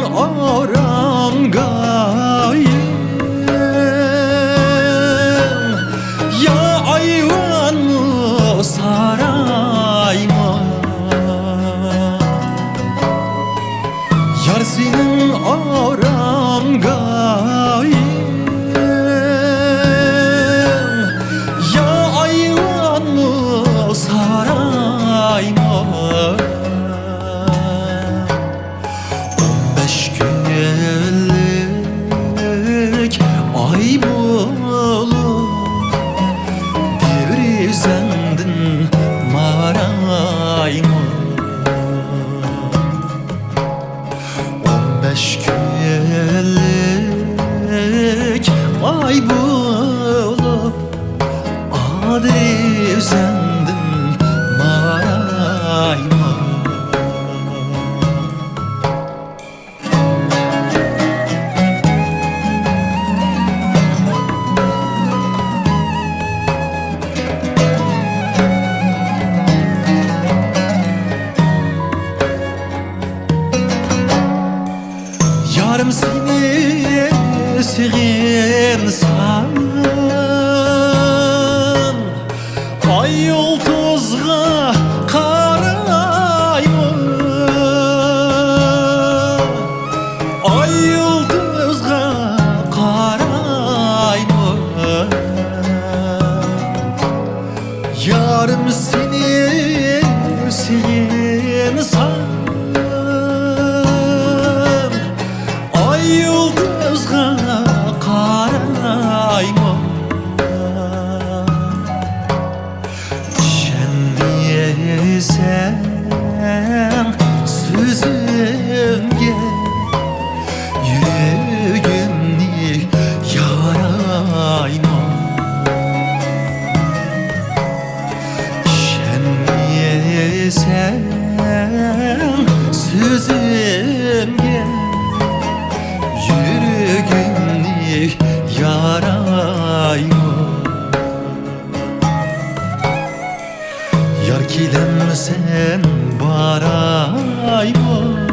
orangayım ya ayvan mı saray mı yar senin orangayım ya ayvan mı saray mı 15 günlük ay bulup bir zendin maray mı 15 günlük ay bulup bir zendin maray mı yarım seni sığınsam ay yıldızga karay mı ay yıldızga karay mı yarım seni sığınsam yıldızga karay mı şenliysen sözümge yüreğimni yaray mı şenliysen sözümge yüreğimni yaray mı yar kilemsen baray mı